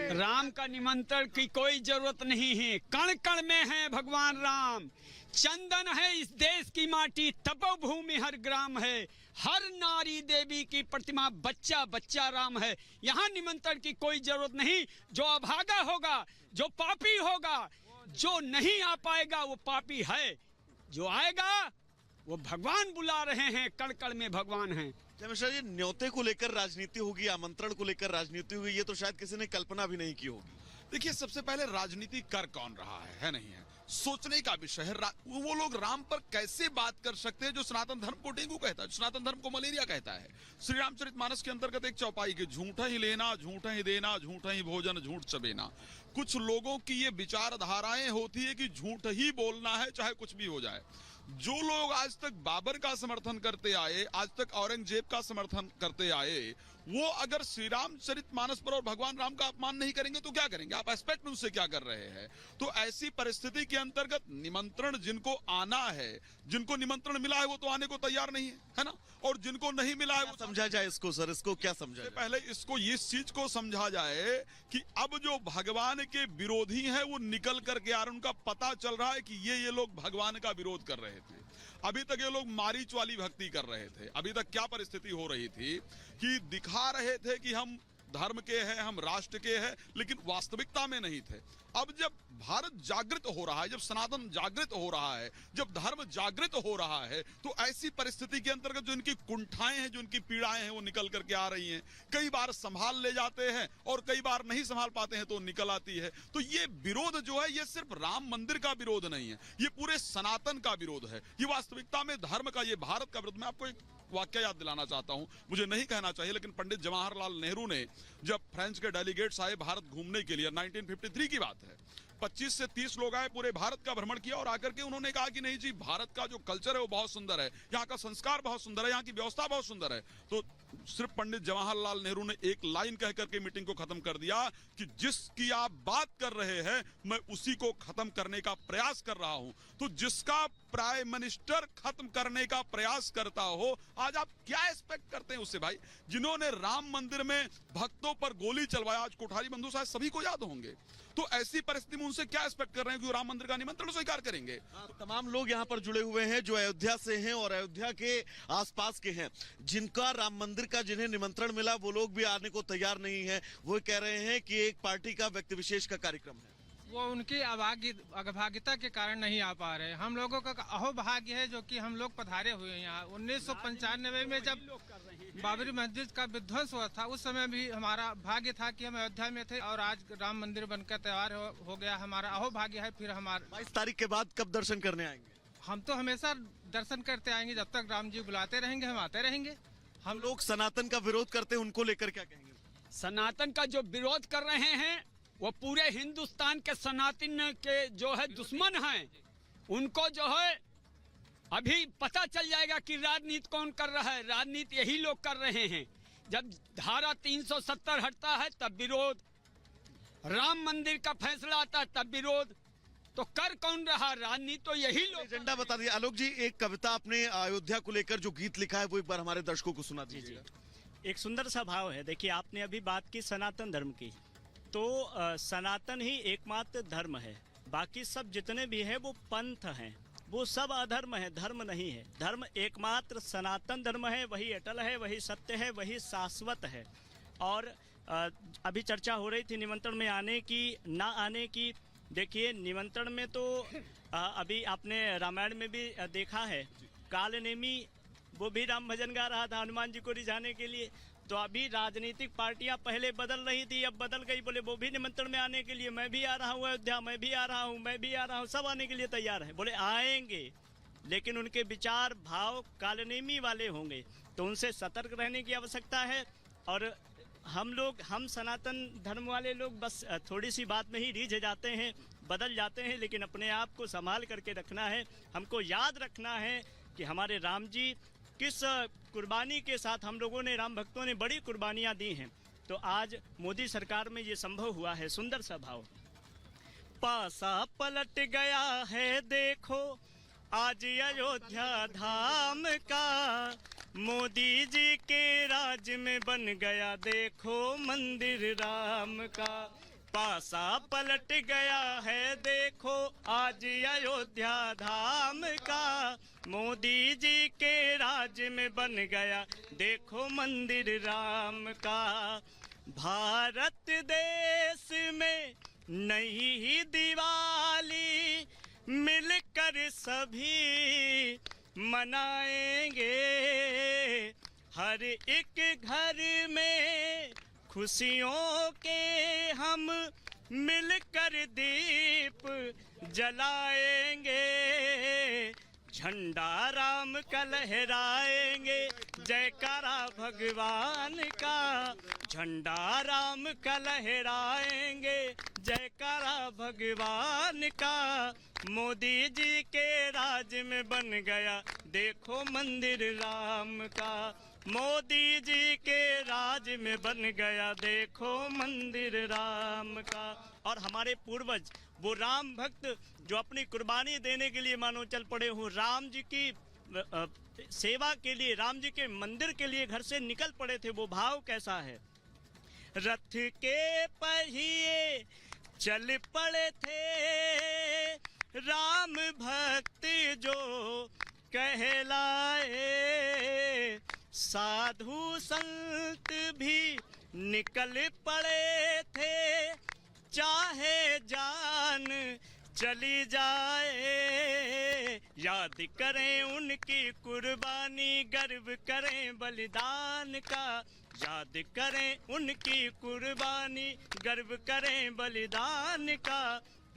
राम का निमंत्रण की कोई जरूरत नहीं है, कण कण में है भगवान राम। चंदन है इस देश की माटी, तपोभूमि हर ग्राम है। हर नारी देवी की प्रतिमा, बच्चा बच्चा राम है। यहाँ निमंत्रण की कोई जरूरत नहीं। जो अभागा होगा, जो पापी होगा, जो नहीं आ पाएगा वो पापी है। जो आएगा वो भगवान बुला रहे हैं, कण कण में भगवान है। क्या मिश्रा जी, न्योते को लेकर राजनीति होगी, आमंत्रण को लेकर राजनीति होगी, ये तो शायद किसी ने कल्पना भी नहीं की होगी। देखिए, सबसे पहले राजनीति कर कौन रहा है नहीं है, सोचने का विषय है। वो लोग राम पर कैसे बात कर सकते हैं जो सनातन धर्म को डेंगू कहता है, सनातन धर्म को मलेरिया कहता है। श्री रामचरितमानस के अंतर्गत एक चौपाई के झूठा ही लेना, झूठा ही देना, झूठा ही भोजन, झूठ चबेना। कुछ लोगों की ये विचारधाराएं होती है कि झूठ ही बोलना है चाहे कुछ भी हो जाए। जो लोग आज तक बाबर का समर्थन करते आए, आज तक औरंगजेब का समर्थन करते आए, वो अगर श्री रामचरितमानस पर और भगवान राम का अपमान नहीं करेंगे तो क्या करेंगे? आप एस्पेक्ट में उससे क्या कर रहे हैं? तो ऐसी परिस्थिति के अंतर्गत निमंत्रण जिनको आना है, जिनको निमंत्रण मिला है वो तो आने को तैयार नहीं है ना, और जिनको नहीं मिला है वो समझा जाए इसको सर, इसको क्या समझा जाए? पहले इसको इस चीज को समझा जाए कि अब जो भगवान के विरोधी हैं वो निकल करके आ रहे, उनका पता चल रहा है कि ये लोग भगवान का विरोध कर रहे थे। अभी तक ये लोग मारीच वाली भक्ति कर रहे थे। अभी तक क्या परिस्थिति हो रही थी कि दिखा रहे थे कि हम धर्म के हैं, हम राष्ट्र के हैं, लेकिन वास्तविकता में नहीं थे। अब जब भारत जागृत हो रहा है, जब सनातन जागृत हो रहा है, जब धर्म जागृत हो रहा है, तो ऐसी परिस्थिति के अंतर्गत जो इनकी कुंठाएं हैं, जो इनकी पीड़ाएं हैं, वो निकल करके आ रही हैं। कई बार संभाल ले जाते हैं और कई बार नहीं संभाल पाते हैं तो निकल आती है। तो ये विरोध जो है, ये सिर्फ राम मंदिर का विरोध नहीं है, ये पूरे सनातन का विरोध है। ये वास्तविकता में धर्म का, ये भारत का विरोध। मैं आपको एक वाक्य याद दिलाना चाहता हूं, मुझे नहीं कहना चाहिए, लेकिन पंडित जवाहरलाल नेहरू ने जब फ्रेंच के डेलीगेट्स आए भारत घूमने के लिए, 1953 की बात है, 25 से 30 लोग आए, पूरे भारत का भ्रमण किया और आकर के उन्होंने कहा कि नहीं जी, भारत का जो कल्चर है वो बहुत सुंदर है, यहाँ का संस्कार बहुत सुंदर है, यहाँ की व्यवस्था बहुत सुंदर है। तो सिर्फ पंडित जवाहरलाल नेहरू ने एक लाइन कह करके मीटिंग को खत्म कर दिया कि जिसकी आप बात कर रहे हैं मैं उसी को खत्म करने का प्रयास कर रहा हूं। तो जिसका प्राइम मिनिस्टर खत्म करने का प्रयास करता हो, आज आप क्या एक्सपेक्ट करते हैं उससे? भाई, जिन्होंने राम मंदिर में भक्तों पर गोली चलवाया, आज कोठारी बंधु शायद सभी को याद होंगे, तो ऐसी परिस्थिति में उनसे क्या एक्सपेक्ट कर रहे हैं कि वो राम मंदिर का निमंत्रण स्वीकार करेंगे? तमाम लोग यहाँ पर जुड़े हुए हैं जो अयोध्या से हैं और अयोध्या के आसपास के हैं, जिनका राम मंदिर का जिन्हें निमंत्रण मिला वो लोग भी आने को तैयार नहीं है। वो कह रहे हैं कि एक पार्टी का, व्यक्ति विशेष का कार्यक्रम है, वो उनकी अभागिता के कारण नहीं आ पा रहे। हम लोगों का अहोभाग्य है जो कि हम लोग पधारे हुए हैं यहाँ। 1995 में जब बाबरी मस्जिद का विध्वंस हुआ था, उस समय भी हमारा भाग्य था कि हम अयोध्या में थे, और आज राम मंदिर बनकर तैयार हो गया। हमारा अहोभाग्य है। फिर हमारा 22 तारीख के बाद कब दर्शन करने आएंगे? हम तो हमेशा दर्शन करते आएंगे, जब तक राम जी बुलाते रहेंगे हम आते रहेंगे। हम लोग सनातन का विरोध करते हैं, उनको लेकर क्या कहेंगे? सनातन का जो विरोध कर रहे हैं वो पूरे हिंदुस्तान के सनातन के जो है दुश्मन हैं। उनको जो है अभी पता चल जाएगा कि राजनीति कौन कर रहा है। राजनीति यही लोग कर रहे हैं। जब धारा 370 हटता है तब विरोध, राम मंदिर का फैसला आता है तब विरोध। तो कर कौन रहा? राजनीति तो यही लोग। एजेंडा बता दिया। आलोक जी, एक कविता आपने अयोध्या को लेकर जो गीत लिखा है वो एक बार हमारे दर्शकों को सुना दीजिएगा। एक सुंदर सा भाव है। देखिए, आपने अभी बात की सनातन धर्म की, तो सनातन ही एकमात्र धर्म है। बाकी सब जितने भी हैं वो पंथ हैं, वो सब अधर्म है, धर्म नहीं है। धर्म एकमात्र सनातन धर्म है, वही अटल है, वही सत्य है, वही शाश्वत है। और अभी चर्चा हो रही थी निमंत्रण में आने की, ना आने की। देखिए, निमंत्रण में तो अभी आपने रामायण में भी देखा है, कालनेमी वो भी राम भजन गा रहा था हनुमान जी को रिझाने के लिए। तो अभी राजनीतिक पार्टियां पहले बदल रही थी, अब बदल गई। बोले वो भी निमंत्रण में आने के लिए, मैं भी आ रहा हूँ अयोध्या, मैं भी आ रहा हूँ, मैं भी आ रहा हूँ, सब आने के लिए तैयार है। बोले आएंगे, लेकिन उनके विचार भाव कालनेमी वाले होंगे, तो उनसे सतर्क रहने की आवश्यकता है। और हम सनातन धर्म वाले लोग बस थोड़ी सी बात में ही रीझ जाते हैं, बदल जाते हैं, लेकिन अपने आप को संभाल करके रखना है। हमको याद रखना है कि हमारे राम जी किस कुर्बानी के साथ, हम लोगों ने, राम भक्तों ने बड़ी कुर्बानियां दी हैं। तो आज मोदी सरकार में ये संभव हुआ है। सुंदर सा भाव, पासा पलट गया है देखो आज अयोध्या धाम का, मोदी जी के राज में बन गया देखो मंदिर राम का। पासा पलट गया है देखो आज अयोध्या धाम का, मोदी जी के राज में बन गया देखो मंदिर राम का। भारत देश में नई दिवाली मिलकर सभी मनाएंगे, हर एक घर में खुशियों के हम मिलकर दीप जलाएंगे, झंडा राम का लहराएंगे जयकारा भगवान का, झंडा राम का लहराएंगे जयकारा भगवान का। मोदी जी के राज में बन गया देखो मंदिर राम का, मोदी जी के राज में बन गया देखो मंदिर राम का। और हमारे पूर्वज वो राम भक्त जो अपनी कुर्बानी देने के लिए मानो चल पड़े हो, राम जी की सेवा के लिए, राम जी के मंदिर के लिए घर से निकल पड़े थे, वो भाव कैसा है। रथ के पहिए चल पड़े थे राम भक्त जो कहलाए, साधु संत भी निकल पड़े थे चाहे जान चली जाए, याद करें उनकी कुर्बानी गर्व करें बलिदान का, याद करें उनकी कुर्बानी गर्व करें बलिदान का।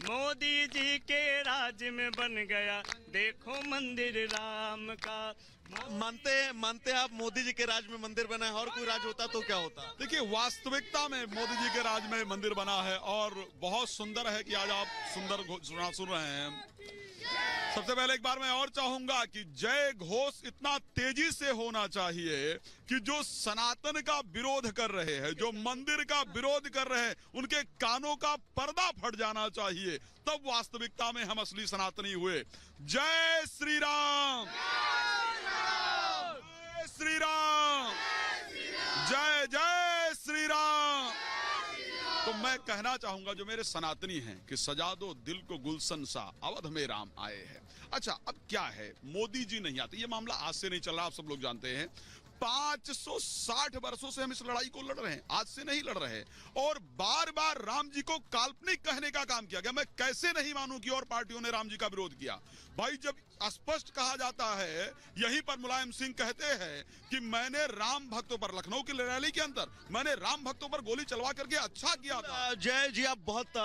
मोदी जी के राज में बन गया देखो मंदिर राम का। मानते आप मोदी जी के राज में मंदिर बना है, और कोई राज होता तो क्या होता? देखिए, वास्तविकता में मोदी जी के राज में मंदिर बना है और बहुत सुंदर है कि आज आप सुंदर घोषणा सुन रहे हैं। सबसे पहले एक बार मैं और चाहूंगा कि जय घोष इतना तेजी से होना चाहिए कि जो सनातन का विरोध कर रहे हैं, जो मंदिर का विरोध कर रहे हैं, उनके कानों का पर्दा फट जाना चाहिए, तब वास्तविकता में हम असली सनातनी हुए। जय श्री राम, जय श्री राम, जय जय श्री राम। तो मैं कहना चाहूंगा जो मेरे सनातनी हैं कि सजा दो दिल को गुलशन सा, अवध में राम आए हैं। अच्छा, अब क्या है, मोदी जी नहीं आते, ये मामला आज से नहीं चल रहा, आप सब लोग जानते हैं। 560 वर्षों से हम इस लड़ाई को लड़ रहे हैं, आज से नहीं लड़ रहे, और बार बार राम जी को काल्पनिक कहने का काम किया गया। मैं कैसे नहीं मानूं कि और पार्टियों ने राम जी का विरोध किया। भाई, जब स्पष्ट कहा जाता है, यहीं पर मुलायम सिंह कहते हैं कि मैंने राम भक्तों पर, लखनऊ की रैली के अंदर मैंने राम भक्तों पर गोली चलवा करके अच्छा किया था। जय जी, आप बहुत